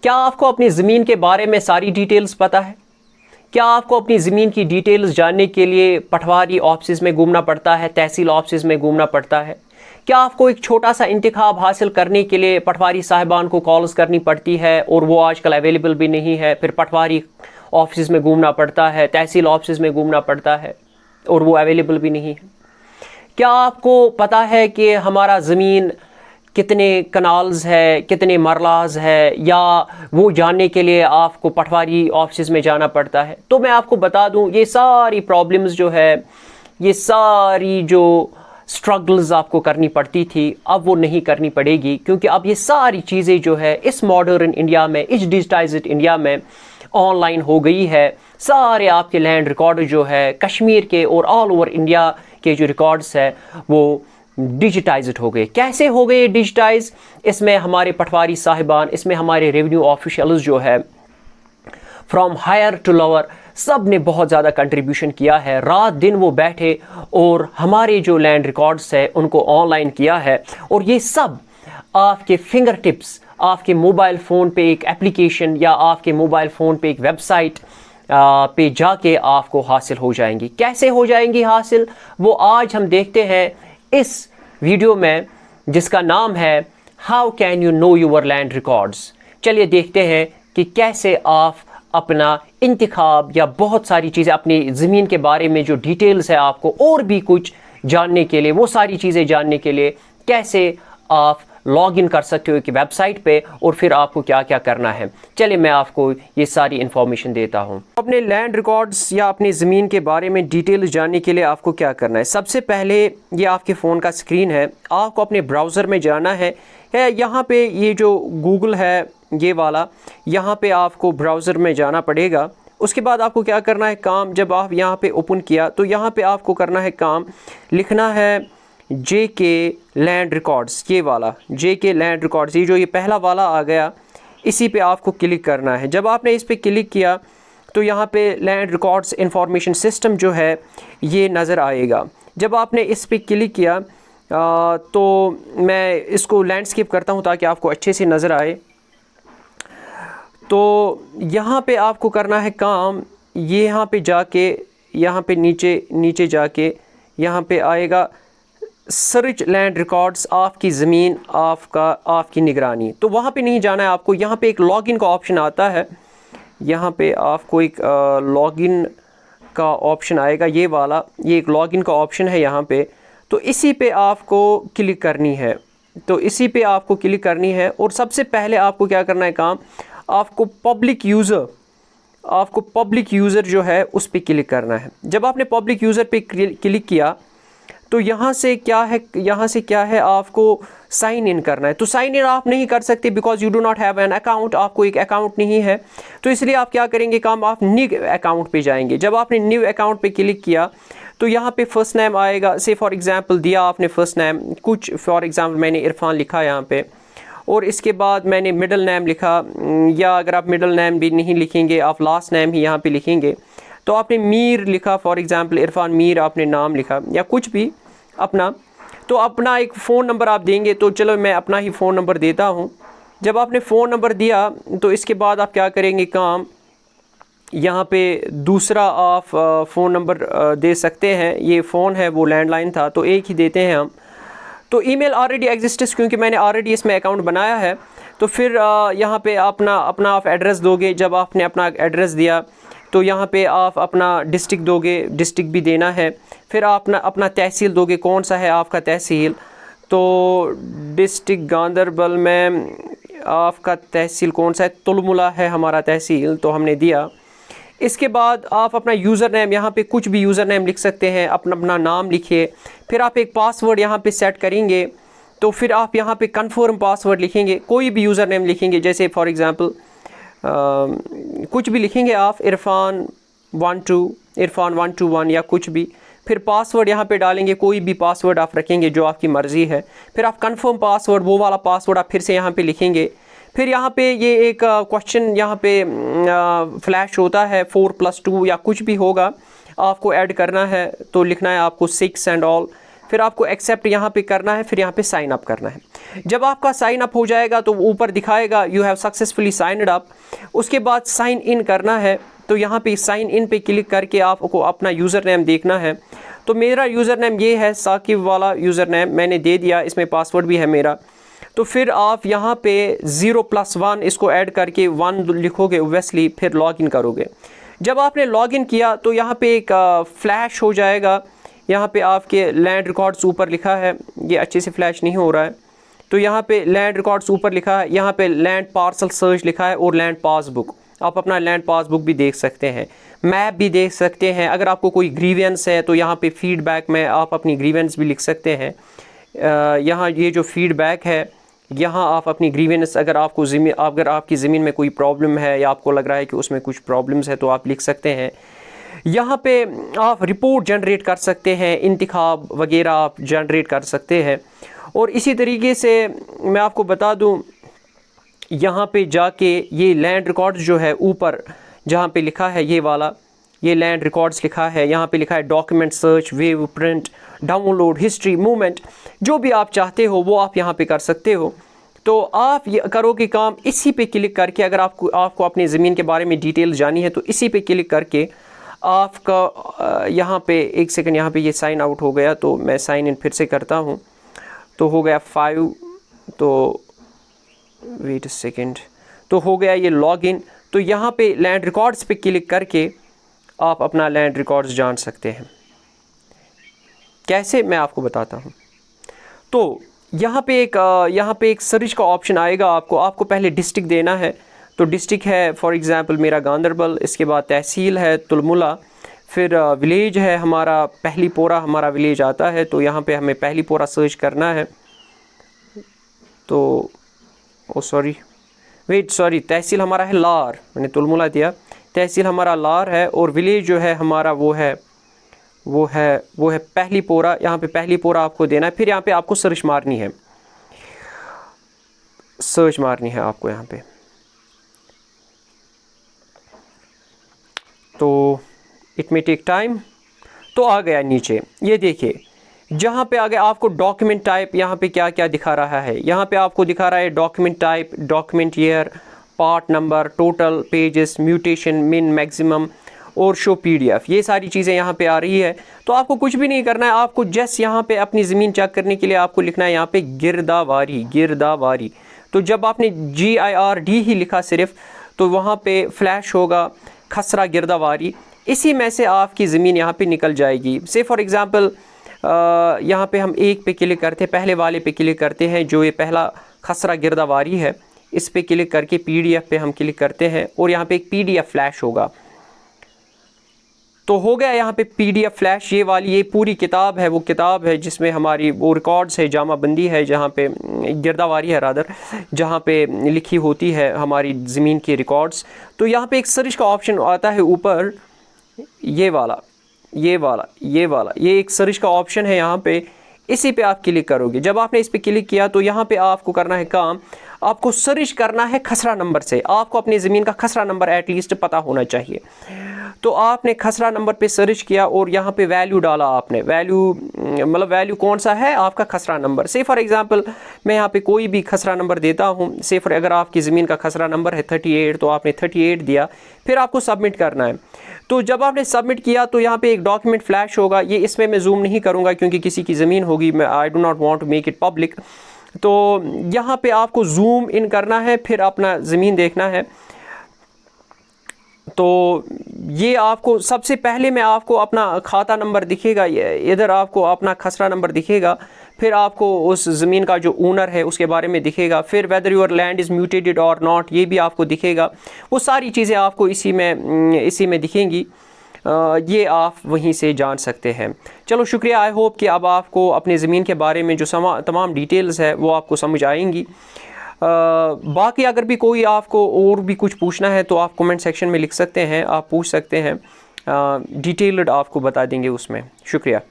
क्या आपको अपनी ज़मीन के बारे में सारी डिटेल्स पता है? क्या आपको अपनी ज़मीन की डिटेल्स जानने के लिए पटवारी ऑफिस में घूमना पड़ता है, तहसील ऑफिस में घूमना पड़ता है? क्या आपको एक छोटा सा इंतखाब हासिल करने के लिए पटवारी साहिबान को कॉल्स करनी पड़ती है और वो आजकल अवेलेबल भी नहीं है, फिर पटवारी ऑफिस में घूमना पड़ता है, तहसील ऑफिस में घूमना पड़ता है और वो अवेलेबल भी नहीं है? क्या आपको पता है कि हमारा ज़मीन कितने कनाल्स है, कितने मरलाज है, या वो जानने के लिए आपको पटवारी ऑफिस में जाना पड़ता है? तो मैं आपको बता दूं, ये सारी प्रॉब्लम्स जो है, ये सारी जो स्ट्रगल्स आपको करनी पड़ती थी, अब वो नहीं करनी पड़ेगी, क्योंकि अब ये सारी चीज़ें जो है इस मॉडर्न इंडिया में, इस डिजिटाइज्ड इंडिया में ऑनलाइन हो गई है। सारे आपके लैंड रिकॉर्ड जो है कश्मीर के और ऑल ओवर इंडिया के जो रिकॉर्ड्स है वो डिजिटाइज्ड हो गए। कैसे हो गए डिजिटाइज? इसमें हमारे पटवारी साहिबान, इसमें हमारे रेवेन्यू ऑफिशियल्स जो है फ्रॉम हायर टू लोअर, सब ने बहुत ज़्यादा कंट्रीब्यूशन किया है। रात दिन वो बैठे और हमारे जो लैंड रिकॉर्ड्स है उनको ऑनलाइन किया है, और ये सब आपके फिंगर टिप्स, आपके मोबाइल फ़ोन पे एक एप्लीकेशन या आपके मोबाइल फ़ोन पे एक वेबसाइट पे जाके आपको हासिल हो जाएंगी। कैसे हो जाएंगी हासिल, वो आज हम देखते हैं इस वीडियो में, जिसका नाम है how can you know your land records. चलिए देखते हैं कि कैसे आप अपना इंतखाब या बहुत सारी चीज़ें, अपनी ज़मीन के बारे में जो डिटेल्स है आपको और भी कुछ जानने के लिए, वो सारी चीज़ें जानने के लिए कैसे आप लॉग इन कर सकते हो एक वेबसाइट पे, और फिर आपको क्या क्या करना है। चलिए मैं आपको ये सारी इन्फॉर्मेशन देता हूँ। अपने लैंड रिकॉर्ड्स या अपनी ज़मीन के बारे में डिटेल्स जानने के लिए आपको क्या करना है? सबसे पहले ये आपके फ़ोन का स्क्रीन है, आपको अपने ब्राउज़र में जाना है। यहाँ पे ये जो गूगल है ये वाला, यहाँ पे आपको ब्राउज़र में जाना पड़ेगा। उसके बाद आपको क्या करना है काम, जब आप यहाँ पे ओपन किया तो यहाँ पे आपको करना है काम, लिखना है JK लैंड रिकॉर्ड्स, ये वाला JK लैंड रिकॉर्ड्स, ये जो ये पहला वाला आ गया, इसी पे आपको क्लिक करना है। जब आपने इस पे क्लिक किया तो यहाँ पे लैंड रिकॉर्ड्स इंफॉर्मेशन सिस्टम जो है ये नज़र आएगा। जब आपने इस पे क्लिक किया तो मैं इसको लैंडस्केप करता हूँ ताकि आपको अच्छे से नज़र आए। तो यहाँ पे आपको करना है काम, ये यहाँ पे जाके, यहाँ पे नीचे जाके यहाँ पे आएगा सर्च लैंड रिकॉर्ड्स, आपकी ज़मीन, आपकी निगरानी। तो वहाँ पे नहीं जाना है आपको, यहाँ पे एक लॉगिन का ऑप्शन आता है, यहाँ पे आपको एक लॉगिन का ऑप्शन आएगा, ये वाला, ये एक लॉगिन का ऑप्शन है यहाँ पे। तो इसी पे आपको क्लिक करनी है, तो इसी पे आपको क्लिक करनी है। और सबसे पहले आपको क्या करना है काम, आपको पब्लिक यूज़र जो है उस पर क्लिक करना है। जब आपने पब्लिक यूज़र पे क्लिक किया तो यहाँ से क्या है आपको साइन इन करना है। तो साइन इन आप नहीं कर सकते because you do not have an account, आपको एक अकाउंट नहीं है। तो इसलिए आप क्या करेंगे काम, आप न्यू अकाउंट पे जाएंगे। जब आपने न्यू अकाउंट पे क्लिक किया तो यहाँ पे फर्स्ट नेम आएगा, से फॉर एग्जांपल दिया आपने फर्स्ट नेम कुछ, फॉर एग्जांपल मैंने इरफान लिखा यहाँ पे, और इसके बाद मैंने मिडल नेम लिखा, या अगर आप मिडल नेम भी नहीं लिखेंगे आप लास्ट नेम ही यहाँ पे लिखेंगे। तो आपने मीर लिखा, फॉर एग्जांपल इरफान मीर आपने नाम लिखा, या कुछ भी अपना। तो अपना एक फ़ोन नंबर आप देंगे, तो चलो मैं अपना ही फ़ोन नंबर देता हूँ। जब आपने फ़ोन नंबर दिया तो इसके बाद आप क्या करेंगे काम, यहाँ पे दूसरा आप फ़ोन नंबर दे सकते हैं। ये फ़ोन है वो लैंडलाइन था तो एक ही देते हैं हम। तो ईमेल ऑलरेडी एग्जिस्ट्स, क्योंकि मैंने ऑलरेडी इसमें अकाउंट बनाया है। तो फिर यहाँ पे अपना आप एड्रेस दोगे। जब आपने अपना एड्रेस दिया तो यहाँ पे आप अपना डिस्ट्रिक्ट दोगे, डिस्ट्रिक्ट भी देना है। फिर आप अपना तहसील दोगे, कौन सा है आपका तहसील। तो डिस्ट्रिक्ट गांदरबल में आपका तहसील कौन सा है, तुलमुला है हमारा तहसील, तो हमने दिया। इसके बाद आप अपना यूज़र नेम, यहाँ पे कुछ भी यूज़र नेम लिख सकते हैं, अपना नाम लिखिए। फिर आप एक पासवर्ड यहाँ पे सेट करेंगे। तो फिर आप यहाँ पे कंफर्म पासवर्ड लिखेंगे, कोई भी यूज़र नेम लिखेंगे, जैसे फॉर एग्ज़ाम्पल कुछ भी लिखेंगे आप, इरफान 121 या कुछ भी। फिर पासवर्ड यहाँ पे डालेंगे, कोई भी पासवर्ड आप रखेंगे जो आपकी मर्ज़ी है। फिर आप कंफर्म पासवर्ड, वो वाला पासवर्ड आप फिर से यहाँ पे लिखेंगे। फिर यहाँ पे ये एक क्वेश्चन यहाँ पे फ्लैश होता है, 4+2 या कुछ भी होगा, आपको ऐड करना है। तो लिखना है आपको 6 एंड ऑल। फिर फिर आपको एक्सेप्ट यहाँ पे करना है, फिर यहाँ पे साइन अप करना है। जब आपका साइन अप हो जाएगा तो ऊपर दिखाएगा you have successfully signed up. उसके बाद साइन इन करना है, तो यहाँ पे साइन इन पे क्लिक करके आपको अपना यूज़र नेम देखना है। तो मेरा यूज़र नेम ये है, साकिब वाला यूज़र नेम मैंने दे दिया, इसमें पासवर्ड भी है मेरा। तो फिर आप यहाँ पे 0+1 इसको ऐड करके 1 लिखोगे ओब्वियसली, फिर लॉगिन करोगे। जब आपने लॉगिन किया तो यहाँ पे एक फ्लैश हो जाएगा, यहाँ पे आपके लैंड रिकॉर्ड्स ऊपर लिखा है, ये अच्छे से फ्लैश नहीं हो रहा है, तो यहाँ पे लैंड रिकॉर्ड्स ऊपर लिखा है, यहाँ पे लैंड पार्सल सर्च लिखा है और लैंड पासबुक। आप अपना लैंड पासबुक भी देख सकते हैं, मैप भी देख सकते हैं। अगर आपको कोई ग्रीवेंस है तो यहाँ पे फीडबैक में आप अपनी ग्रीवेंस भी लिख सकते हैं। यहाँ ये जो फीडबैक है, यहाँ आप अपनी ग्रीवेंस, अगर आपकी ज़मीन में कोई प्रॉब्लम है या आपको लग रहा है कि उसमें कुछ प्रॉब्लम्स है तो आप लिख सकते हैं। यहाँ पे आप रिपोर्ट जनरेट कर सकते हैं, इंतखाब वगैरह आप जनरेट कर सकते हैं। और इसी तरीके से मैं आपको बता दूँ, यहाँ पे जाके ये लैंड रिकॉर्ड्स जो है ऊपर जहाँ पे लिखा है ये वाला, ये लैंड रिकॉर्ड्स लिखा है, यहाँ पे लिखा है document search, wave print, download, history, movement, जो भी आप चाहते हो वो आप यहाँ पे कर सकते हो। तो आप ये करोगे काम इसी पे क्लिक करके, अगर आपको अपनी ज़मीन के बारे में डिटेल जानी है तो इसी पे क्लिक करके आपका यहाँ पे, एक सेकंड, यहाँ पे ये साइन आउट हो गया तो मैं साइन इन फिर से करता हूँ, तो हो गया 5, तो वेट अ सेकंड, तो हो गया ये लॉगिन। तो यहाँ पे लैंड रिकॉर्ड्स पे क्लिक करके आप अपना लैंड रिकॉर्ड्स जान सकते हैं। कैसे, मैं आपको बताता हूँ। तो यहाँ पे एक सर्च का ऑप्शन आएगा, आपको पहले डिस्ट्रिक्ट देना है। तो डिस्ट्रिक्ट है फॉर एग्ज़ाम्पल मेरा गांदरबल, इसके बाद तहसील है तुलमुला, फिर विलेज है हमारा पहली पोरा, हमारा विलेज आता है, तो यहाँ पे हमें पहली पोरा सर्च करना है। तो सॉरी तहसील हमारा है लार, मैंने तुलमुला दिया, तहसील हमारा लार है, और विलेज जो है हमारा वो है पहली पोरा। यहाँ पे पहली पोरा आपको देना है, फिर यहाँ पे आपको सर्च मारनी है आपको यहाँ पे। तो इट मे टेक टाइम। तो आ गया नीचे, ये देखिए जहाँ पे आगे आपको डॉक्यूमेंट टाइप, यहाँ पे क्या क्या दिखा रहा है, यहाँ पे आपको दिखा रहा है document type, document year, part number, total pages, mutation, मिन, मैक्सिमम और शो पीडीएफ, ये सारी चीज़ें यहाँ पे आ रही है। तो आपको कुछ भी नहीं करना है, आपको जस्ट यहाँ पे अपनी ज़मीन चेक करने के लिए आपको लिखना है यहाँ पे गिरदावारी। तो जब आपने GIRD ही लिखा सिर्फ, तो वहाँ पे फ्लैश होगा खसरा गिरदावारी, इसी में से आपकी ज़मीन यहाँ पे निकल जाएगी। से फॉर एग्ज़ाम्पल यहाँ पे हम एक पे क्लिक करते हैं, पहले वाले पे क्लिक करते हैं, जो ये पहला खसरा गिरदावारी है, इस पे क्लिक करके PDF पे हम क्लिक करते हैं और यहाँ पे एक PDF फ्लैश होगा। तो हो गया यहाँ पे PDF फ्लैश, ये पूरी किताब है, वो किताब है जिसमें हमारी वो रिकॉर्ड्स है, जामा बंदी है, जहाँ पे गिरदावारी है रादर, जहाँ पे लिखी होती है हमारी ज़मीन की रिकॉर्ड्स। तो यहाँ पे एक सर्च का ऑप्शन आता है ऊपर, ये एक सर्च का ऑप्शन है यहाँ पे, इसी पे आप क्लिक करोगे। जब आपने इस पे क्लिक किया तो यहाँ पे आपको करना है काम, आपको सर्च करना है खसरा नंबर से। आपको अपनी ज़मीन का खसरा नंबर एटलीस्ट पता होना चाहिए। तो आपने खसरा नंबर पे सर्च किया और यहाँ पे वैल्यू डाला आपने, वैल्यू कौन सा है, आपका खसरा नंबर। से फॉर एग्ज़ाम्पल मैं यहाँ पे कोई भी खसरा नंबर देता हूँ, से फॉर अगर आपकी ज़मीन का खसरा नंबर है 38, तो आपने 38 दिया, फिर आपको सबमिट करना है। तो जब आपने सबमिट किया तो यहाँ पे एक डॉक्यूमेंट फ्लैश होगा, ये इसमें मैं जूम नहीं करूँगा क्योंकि किसी की ज़मीन होगी, I do not want to make it public. तो यहाँ पे आपको जूम इन करना है, फिर अपना ज़मीन देखना है। तो ये आपको सबसे पहले में आपको अपना खाता नंबर दिखेगा, इधर आपको अपना खसरा नंबर दिखेगा, फिर आपको उस ज़मीन का जो ओनर है उसके बारे में दिखेगा, फिर whether your land is mutated और नॉट, ये भी आपको दिखेगा। वो सारी चीज़ें आपको इसी में दिखेंगी, ये आप वहीं से जान सकते हैं। चलो शुक्रिया, आई होप कि अब आपको अपनी ज़मीन के बारे में जो तमाम डिटेल्स है वो आपको समझ आएंगी। बाकी अगर भी कोई आपको और भी कुछ पूछना है तो आप कमेंट सेक्शन में लिख सकते हैं, आप पूछ सकते हैं, डिटेल्ड आपको बता देंगे उसमें। शुक्रिया।